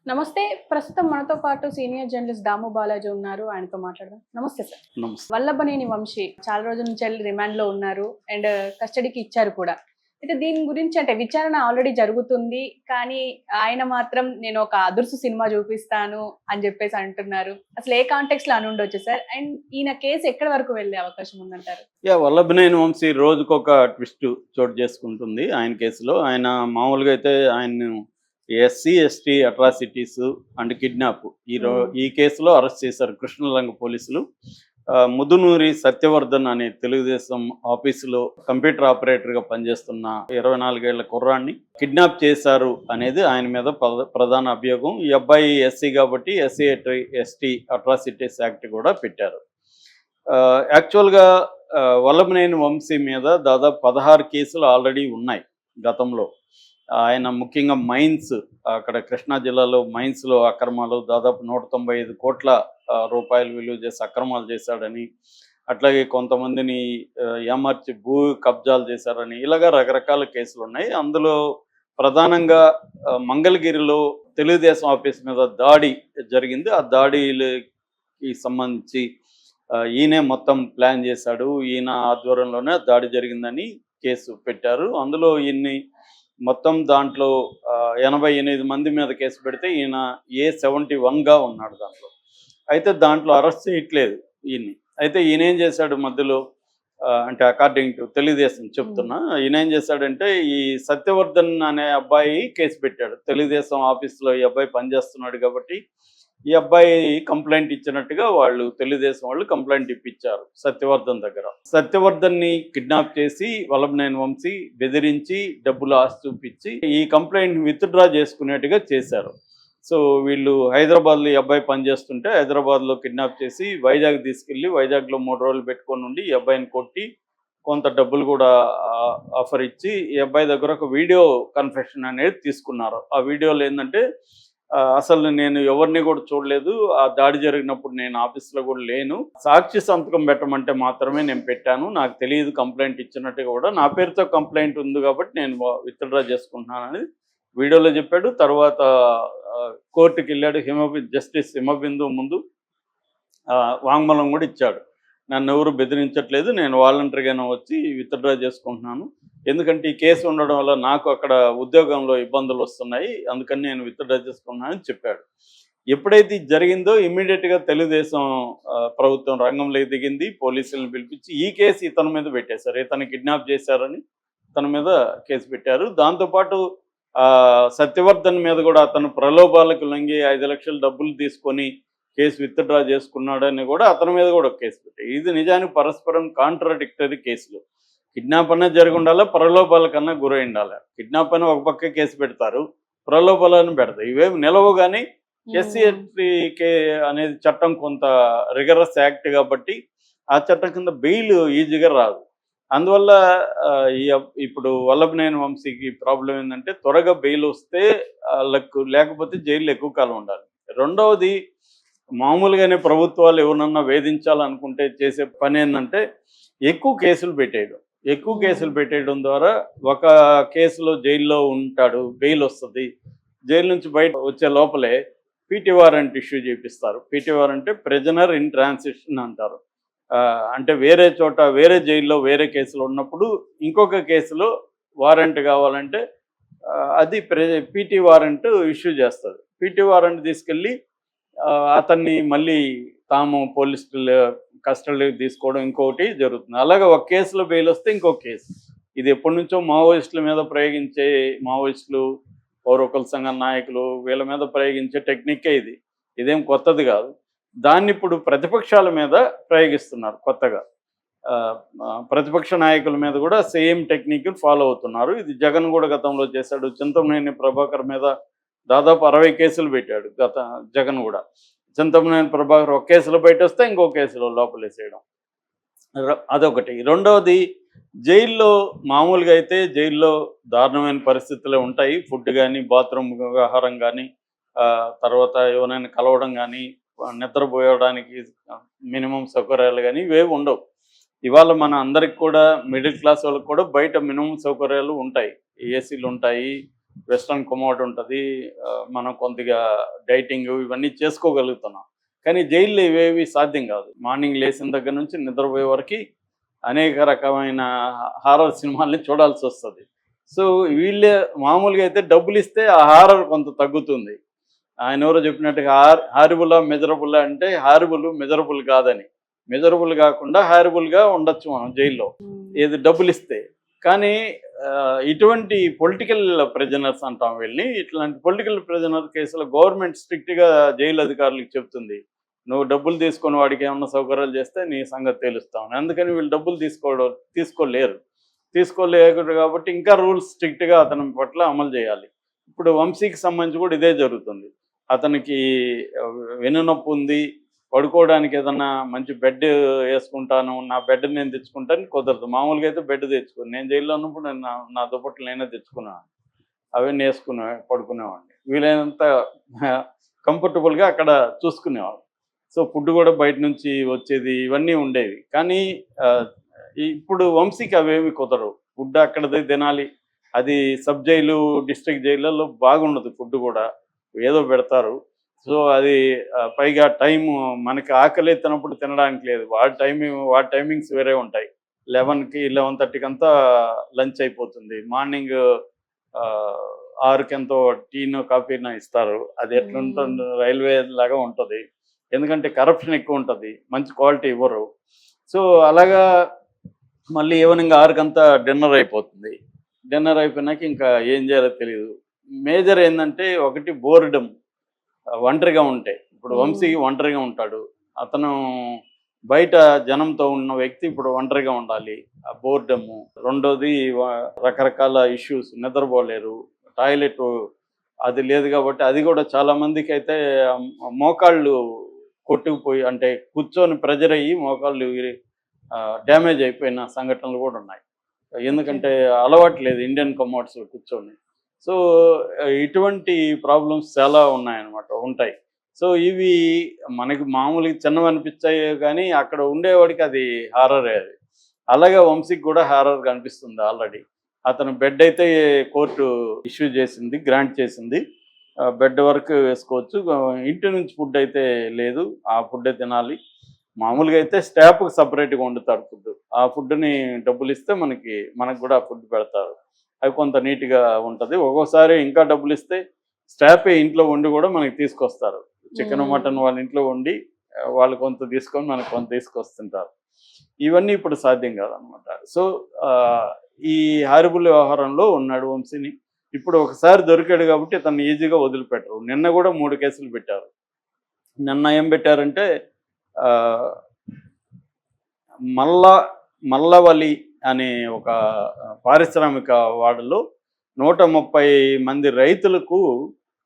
నమస్తే. ప్రస్తుతం మనతో పాటు సీనియర్ జర్నలిస్ట్ దాము బాలాజీ ఉన్నారు. ఆయనతో మాట్లాడదాం. నమస్తే సార్. నమస్తే. వల్లభనేని వంశీ చాలా రోజుల నుంచి రిమాండ్‌లో ఉన్నారు. అండ్ కస్టడీకి ఇచ్చారు కూడా. అయితే దీని గురించి అంటే విచారణ ఆల్రెడీ జరుగుతుంది. కానీ ఆయన మాత్రం నేను ఒక అదుర్సు సినిమా చూపిస్తాను అని చెప్పేసి అంటున్నారు. అసలు ఏ కాంటెక్స్‌లో అనుండొచ్చు సార్? అండ్ ఈయన కేసు ఎక్కడి వరకు వెళ్ళే అవకాశం ఉందంటారు? వల్లభనేని వంశీ రోజుకొక ట్విస్ట్ చోటు చేసుకుంటుంది ఆయన కేసులో. ఆయన మామూలుగా అయితే ఆయన్ను SC, ST atrocities and kidnap ఈ కేసులో అరెస్ట్ చేశారు కృష్ణలంక పోలీసులు. ముదునూరి సత్యవర్ధన్ అనే తెలుగుదేశం ఆఫీసులో కంప్యూటర్ ఆపరేటర్గా పనిచేస్తున్న 24 ఏళ్ల కుర్రాన్ని కిడ్నాప్ చేశారు అనేది ఆయన మీద ప్రధాన అభియోగం. ఈ అబ్బాయి ఎస్సీ కాబట్టి ఎస్సీ ఎస్టీ అట్రాసిటీస్ యాక్ట్ కూడా పెట్టారు. యాక్చువల్గా వల్లభనేని వంశీ మీద దాదాపు 16 కేసులు ఆల్రెడీ ఉన్నాయి గతంలో. ఆయన ముఖ్యంగా మైన్స్, అక్కడ కృష్ణా జిల్లాలో మైన్స్లో అక్రమాలు దాదాపు 195 కోట్ల రూపాయలు విలువ చేసి అక్రమాలు చేశాడని, అట్లాగే కొంతమందిని ఏమార్చి భూ కబ్జాలు చేశారని, ఇలాగా రకరకాల కేసులు ఉన్నాయి. అందులో ప్రధానంగా మంగళగిరిలో తెలుగుదేశం ఆఫీస్ మీద దాడి జరిగింది. ఆ దాడికి సంబంధించి ఈయనే మొత్తం ప్లాన్ చేశాడు, ఈయన ఆధ్వర్యంలోనే దాడి జరిగిందని కేసు పెట్టారు. అందులో ఈయన్ని మొత్తం దాంట్లో 88 మంది మీద కేసు పెడితే ఈయన A71గా ఉన్నాడు దాంట్లో. అయితే దాంట్లో అరెస్ట్ చేయట్లేదు ఈయన్ని. అయితే ఈయన ఏం చేశాడు మధ్యలో, అంటే అకార్డింగ్ టు తెలుగుదేశం చెప్తున్నా, ఈయన ఏం చేశాడంటే ఈ సత్యవర్ధన్ అనే అబ్బాయి కేసు పెట్టాడు. తెలుగుదేశం ఆఫీస్లో ఈ అబ్బాయి పనిచేస్తున్నాడు కాబట్టి ఈ అబ్బాయి కంప్లైంట్ ఇచ్చినట్టుగా తెలుగుదేశం వాళ్ళు కంప్లైంట్ ఇప్పించారు సత్యవర్ధన్ దగ్గర. సత్యవర్ధన్ని కిడ్నాప్ చేసి వల్లభనేని వంశీ బెదిరించి డబ్బులు ఆశ చూపించి ఈ కంప్లైంట్ విత్డ్రా చేసుకునేట్టుగా చేశారు. సో వీళ్ళు హైదరాబాద్లో ఈ అబ్బాయి పనిచేస్తుంటే హైదరాబాద్లో కిడ్నాప్ చేసి వైజాగ్ తీసుకెళ్ళి వైజాగ్లో 3 రోజులు పెట్టుకొని ఉండి ఈ అబ్బాయిని కొట్టి కొంత డబ్బులు కూడా ఆఫర్ ఇచ్చి ఈ అబ్బాయి దగ్గర ఒక వీడియో కన్ఫెషన్ అనేది తీసుకున్నారు. ఆ వీడియోలో ఏంటంటే అసలు నేను ఎవరిని కూడా చూడలేదు, ఆ దాడి జరిగినప్పుడు నేను ఆఫీస్లో కూడా లేను, సాక్షి సంతకం పెట్టమంటే మాత్రమే నేను పెట్టాను, నాకు తెలియదు కంప్లైంట్ ఇచ్చినట్టుగా కూడా, నా పేరుతో కంప్లైంట్ ఉంది కాబట్టి నేను విత్డ్రా చేసుకుంటున్నాను అనేది వీడియోలో చెప్పాడు. తర్వాత కోర్టుకి వెళ్ళాడు, జస్టిస్ హిమబిందు ముందు వాంగ్మూలం కూడా ఇచ్చాడు. నన్ను ఎవరు బెదిరించట్లేదు, నేను వాలంటరీగానే వచ్చి విత్డ్రా చేసుకుంటున్నాను, ఎందుకంటే ఈ కేసు ఉండడం వల్ల నాకు అక్కడ ఉద్యోగంలో ఇబ్బందులు వస్తున్నాయి, అందుకని నేను విత్డ్రా చేసుకున్నానని చెప్పాడు. ఎప్పుడైతే ఇది జరిగిందో ఇమ్మీడియట్గా తెలుగుదేశం ప్రభుత్వం రంగంలోకి దిగింది, పోలీసులను పిలిపించి ఈ కేసు ఇతని మీద పెట్టేశారు. ఇతను కిడ్నాప్ చేశారని తన మీద కేసు పెట్టారు. దాంతోపాటు సత్యవర్ధన్ మీద కూడా అతను ప్రలోభాలకు లొంగి 5 లక్షల డబ్బులు తీసుకొని కేసు విత్డ్రా చేసుకున్నాడని కూడా అతని మీద కూడా కేసు పెట్టారు. ఇది నిజానికి పరస్పరం కాంట్రాడిక్టరీ కేసులు. కిడ్నాప్ అన్నా జరిగి ఉండాలా, ప్రలోభాల కన్నా గురై ఉండాలి. కిడ్నాప్ అని ఒక పక్క కేసు పెడతారు, ప్రలోభాలను పెడతారు, ఇవేమి నిలవు. కానీ ఎస్సీ ఎస్టీ అనేది చట్టం కొంత రిగరస్ యాక్ట్ కాబట్టి ఆ చట్టం కింద బెయిల్ ఈజీగా రాదు. అందువల్ల ఇప్పుడు వల్లభనేని వంశీకి ప్రాబ్లం ఏంటంటే త్వరగా బెయిల్ వస్తే లేకపోతే జైల్లో ఎక్కువ కాలం ఉండాలి. రెండవది, మామూలుగానే ప్రభుత్వాలు ఎవరన్నా వేధించాలనుకుంటే చేసే పని ఏంటంటే ఎక్కువ కేసులు పెట్టేయడం ద్వారా ఒక కేసులో జైల్లో ఉంటాడు, బెయిల్ వస్తుంది, జైలు నుంచి బయట వచ్చే లోపలే పీటీ వారెంట్ ఇష్యూ చేపిస్తారు. పీటీ వారెంట్ అంటే ప్రిజనర్ ఇన్ ట్రాన్సిషన్ అంటారు. అంటే వేరే చోట వేరే జైల్లో వేరే కేసులు ఉన్నప్పుడు ఇంకొక కేసులో వారెంట్ కావాలంటే అది పీటీ వారెంట్ ఇష్యూ చేస్తుంది. పీటీ వారెంట్ తీసుకెళ్ళి అతన్ని మళ్ళీ తాము పోలీసులు కస్టడీకి తీసుకోవడం ఇంకొకటి జరుగుతుంది. అలాగే ఒక కేసులో బెయిల్ వస్తే ఇంకొక కేసు. ఇది ఎప్పటి నుంచో మావోయిస్టుల మీద ప్రయోగించే, మావోయిస్టులు, పౌరకుల సంఘ నాయకులు వీళ్ళ మీద ప్రయోగించే టెక్నికే ఇది, ఇదేం కొత్తది కాదు. దాన్ని ఇప్పుడు ప్రతిపక్షాల మీద ప్రయోగిస్తున్నారు కొత్తగా. ప్రతిపక్ష నాయకుల మీద కూడా సేమ్ టెక్నిక్ ఫాలో అవుతున్నారు. ఇది జగన్ కూడా గతంలో చేశాడు. చింతమనేని ప్రభాకర్ మీద దాదాపు 60 కేసులు పెట్టాడు జగన్ కూడా. చింతమనేని ప్రభాకర్ ఒక కేసులో బయట వస్తే ఇంకో కేసులో లోపలేసేయడం, అదొకటి. రెండవది, జైల్లో మామూలుగా అయితే జైల్లో దారుణమైన పరిస్థితులే ఉంటాయి. ఫుడ్ కానీ, బాత్రూమ్ వ్యవహారం కానీ, తర్వాత ఎవరైనా కలవడం కానీ, నిద్రపోయడానికి మినిమం సౌకర్యాలు కానీ ఇవేవి ఉండవు. ఇవాళ మన అందరికి కూడా, మిడిల్ క్లాస్ వాళ్ళకి కూడా బయట మినిమం సౌకర్యాలు ఉంటాయి. ఏసీలు ఉంటాయి, వెస్ట్రన్ కమోడ్ ఉంటుంది, మనం కొద్దిగా డైటింగ్ ఇవన్నీ చేసుకోగలుగుతున్నాం. కానీ జైల్లో ఇవేవి సాధ్యం కాదు. మార్నింగ్ లేచిన దగ్గర నుంచి నిద్రపోయే వరకు అనేక రకమైన హారర్ సినిమాల్ని చూడాల్సి వస్తుంది. సో వీళ్ళే మామూలుగా అయితే డబ్బులు ఇస్తే ఆ హారర్ కొంత తగ్గుతుంది. ఆయన ఎవరో చెప్పినట్టుగా హారిబులా మెజరబులా అంటే హారిబుల్ మెజరబుల్ కాదని. మెజరబుల్ కాకుండా హారిబుల్గా ఉండొచ్చు మనం జైల్లో ఏది డబ్బులు ఇస్తే. కానీ ఇటువంటి పొలిటికల్ ప్రిజనర్స్ అంటాం వీళ్ళని. ఇట్లాంటి పొలిటికల్ ప్రిజనర్ కేసులో గవర్నమెంట్ స్ట్రిక్ట్గా జైలు అధికారులకు చెప్తుంది, నువ్వు డబ్బులు తీసుకొని వాడికి ఏమన్నా సౌకర్యాలు చేస్తే నీ సంగతి తెలుస్తామని. అందుకని వీళ్ళు డబ్బులు తీసుకోలేరు కాబట్టి ఇంకా రూల్స్ స్ట్రిక్ట్గా అతని పట్ల అమలు చేయాలి. ఇప్పుడు వంశీకి సంబంధించి కూడా ఇదే జరుగుతుంది. అతనికి వెన్నునొప్పి ఉంది, పడుకోవడానికి ఏదన్నా మంచి బెడ్ వేసుకుంటాను, నా బెడ్ నేను తెచ్చుకుంటాను, కుదరదు. మామూలుగా అయితే బెడ్ తెచ్చుకోను. నేను జైల్లో ఉన్నప్పుడు నేను నా దుప్పట్లు నేనే తెచ్చుకున్నాను, అవన్నీ పడుకునేవాడిని. వీలైనంత కంఫర్టబుల్గా అక్కడ చూసుకునేవాడు. సో ఫుడ్ కూడా బయట నుంచి వచ్చేది, ఇవన్నీ ఉండేవి. కానీ ఇప్పుడు వంశీకి అవేమి కుదరవు. ఫుడ్ అక్కడదే తినాలి. అది సబ్ జైలు, డిస్ట్రిక్ట్ జైళ్ళలో బాగుండదు ఫుడ్ కూడా, ఏదో పెడతారు. సో అది పైగా టైము మనకి ఆకలి ఎత్తినప్పుడు తినడానికి లేదు. వాడి టైమింగ్స్ వేరే ఉంటాయి. 11కి 11:30కి అంతా లంచ్ అయిపోతుంది. మార్నింగ్ 6కి ఎంతో టీనో కాఫీనో ఇస్తారు. అది ఎట్లుంటుంది, రైల్వే లాగా ఉంటుంది. ఎందుకంటే కరప్షన్ ఎక్కువ ఉంటుంది, మంచి క్వాలిటీ ఇవ్వరు. సో అలాగా మళ్ళీ ఈవినింగ్ 6కంతా డిన్నర్ అయిపోతుంది. డిన్నర్ అయిపోయినాక ఇంకా ఏం చేయాలో తెలియదు. మేజర్ ఏంటంటే ఒకటి బోర్డమ్, ఒంటరిగా ఉంటే. ఇప్పుడు వంశీ ఒంటరిగా ఉంటాడు. అతను బయట జనంతో ఉన్న వ్యక్తి ఇప్పుడు ఒంటరిగా ఉండాలి, ఆ బోర్డము. రెండోది రకరకాల ఇష్యూస్, నిద్రపోలేరు, టాయిలెట్ అది లేదు కాబట్టి అది కూడా చాలామందికి అయితే మోకాళ్ళు కొట్టుకుపోయి, అంటే కూర్చొని ప్రెజర్ అయ్యి మోకాళ్ళు డ్యామేజ్ అయిపోయిన సంఘటనలు కూడా ఉన్నాయి. ఎందుకంటే అలవాటు లేదు ఇండియన్ కమోడ్స్ కూర్చొని. సో ఇటువంటి ప్రాబ్లమ్స్ చాలా ఉంటాయి. సో ఇవి మనకి మామూలుగా చిన్నవి అనిపించాయి, కానీ అక్కడ ఉండేవాడికి అది హారరే. అది అలాగే వంశీకి కూడా హారర్ కనిపిస్తుంది ఆల్రెడీ. అతను బెడ్ అయితే కోర్టు గ్రాంట్ చేసింది, బెడ్ వరకు వేసుకోవచ్చు. ఇంటి నుంచి ఫుడ్ అయితే లేదు, ఆ ఫుడ్డే తినాలి. మామూలుగా అయితే స్టాఫ్కి సపరేట్గా వండుతారు ఫుడ్. ఆ ఫుడ్ని డబ్బులు ఇస్తే మనకు కూడా ఫుడ్ పెడతారు. అవి కొంత నీట్గా ఉంటుంది. ఒక్కోసారి ఇంకా డబ్బులు ఇస్తే స్టాఫే ఇంట్లో వండి కూడా మనకి తీసుకొస్తారు. చికెన్ మటన్ వాళ్ళ ఇంట్లో వండి వాళ్ళు కొంత తీసుకొని మనకు కొంత తీసుకొస్తుంటారు. ఇవన్నీ ఇప్పుడు సాధ్యం కాదనమాట. సో ఈ హారిబుల్ వ్యవహారంలో ఉన్నాడు వంశీని. ఇప్పుడు ఒకసారి దొరికాడు కాబట్టి తను ఈజీగా వదిలిపెట్టరు. నిన్న కూడా 3 కేసులు పెట్టారు. నిన్న ఏం పెట్టారంటే మల్లవలి అనే ఒక పారిశ్రామిక వాడలో 130 మంది రైతులకు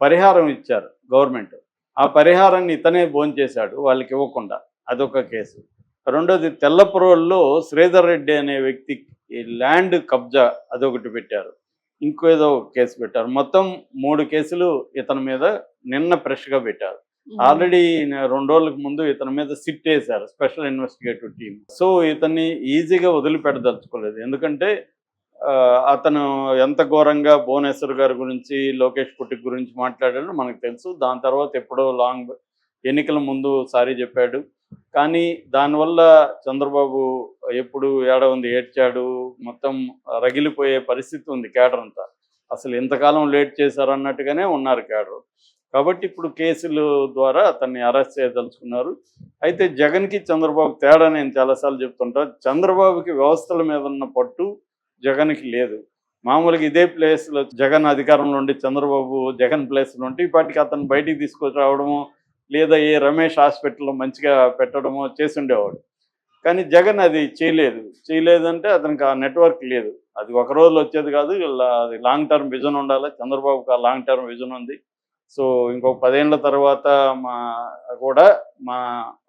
పరిహారం ఇచ్చారు గవర్నమెంట్. ఆ పరిహారాన్ని ఇతనే భోంచేశాడు వాళ్ళకి ఇవ్వకుండా, అదొక కేసు. రెండోది తెల్లపురోల్లో శ్రీధర్ రెడ్డి అనే వ్యక్తికి ల్యాండ్ కబ్జా, అదొకటి పెట్టారు. ఇంకేదో కేసు పెట్టారు. మొత్తం 3 కేసులు ఇతని మీద నిన్న ఫ్రెష్గా పెట్టారు. ఆల్రెడీ 2 రోజులకు ముందు ఇతని మీద సిట్ వేశారు, స్పెషల్ ఇన్వెస్టిగేటివ్ టీం. సో ఇతన్ని ఈజీగా వదిలిపెట్టదలుచుకోలేదు. ఎందుకంటే అతను ఎంత ఘోరంగా భువనేశ్వర్ గారి గురించి, లోకేష్ పుట్టిక్ గురించి మాట్లాడాడో మనకు తెలుసు. దాని తర్వాత ఎప్పుడో ఎన్నికల ముందు సారీ చెప్పాడు. కానీ దానివల్ల చంద్రబాబు ఎప్పుడు ఏడ్చాడు, మొత్తం రగిలిపోయే పరిస్థితి ఉంది కేడర్ అంతా. అసలు ఎంతకాలం లేట్ చేశారు అన్నట్టుగానే ఉన్నారు కేడర్. కాబట్టి ఇప్పుడు కేసుల ద్వారా అతన్ని అరెస్ట్ చేయదలుచుకున్నారు. అయితే జగన్కి చంద్రబాబు తేడా నేను చాలాసార్లు చెప్తుంటా. చంద్రబాబుకి వ్యవస్థల మీద ఉన్న పట్టు జగన్కి లేదు. మామూలుగా ఇదే ప్లేస్లో జగన్ అధికారంలో ఉండి జగన్ ప్లేస్లో ఉంటే ఇప్పటికి అతను బయటికి తీసుకొచ్చి రావడమో, లేదా ఏ రమేష్ హాస్పిటల్లో మంచిగా పెట్టడమో చేసి ఉండేవాడు. కానీ జగన్ అది చేయలేదంటే అతనికి ఆ నెట్వర్క్ లేదు. అది ఒక రోజులో వచ్చేది కాదు, అది లాంగ్ టర్మ్ విజన్ ఉండాలి. చంద్రబాబుకి ఆ లాంగ్ టర్మ్ విజన్ ఉంది. సో ఇంకొక 10 ఏళ్ల తర్వాత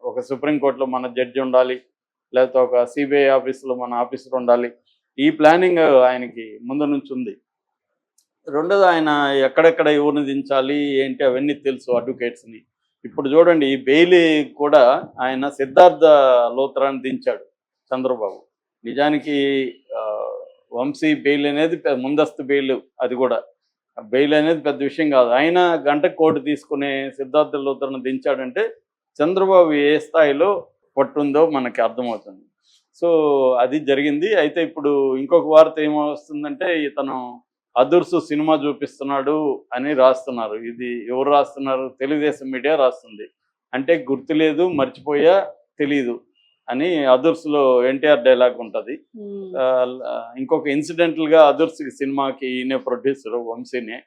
ఒక సుప్రీంకోర్టులో మన జడ్జి ఉండాలి, లేకపోతే ఒక సిబిఐ ఆఫీసులో మన ఆఫీసర్ ఉండాలి. ఈ ప్లానింగ్ ఆయనకి ముందు నుంచి ఉంది. రెండోది ఆయన ఎక్కడెక్కడ ఎవరిని దించాలి ఏంటి అవన్నీ తెలుసు అడ్వకేట్స్ని. ఇప్పుడు చూడండి, ఈ బెయిల్ కూడా ఆయన సిద్ధార్థ లోత్రాన్ని దించాడు చంద్రబాబు. నిజానికి వంశీ బెయిల్ అనేది ముందస్తు బెయిల్, అది కూడా బెయిల్ అనేది పెద్ద విషయం కాదు. అయినా గంట కోటి తీసుకునే సిద్ధార్థ లూథర్ను దించాడంటే చంద్రబాబు ఏ స్థాయిలో పట్టుందో మనకి అర్థమవుతుంది. సో అది జరిగింది. అయితే ఇప్పుడు ఇంకొక వార్త ఏమొస్తుందంటే ఇతను అదుర్సు సినిమా చూపిస్తున్నాడు అని రాస్తున్నారు. ఇది ఎవరు రాస్తున్నారు? తెలుగుదేశం మీడియా రాస్తుంది. అంటే గుర్తులేదు, మర్చిపోయా, తెలీదు అని అదుర్సులో ఎన్టీఆర్ డైలాగ్ ఉంటుంది. ఇంకొక ఇన్సిడెంటల్గా అదుర్స్ సినిమాకి ఈయనే ప్రొడ్యూసర్ వంశీనే.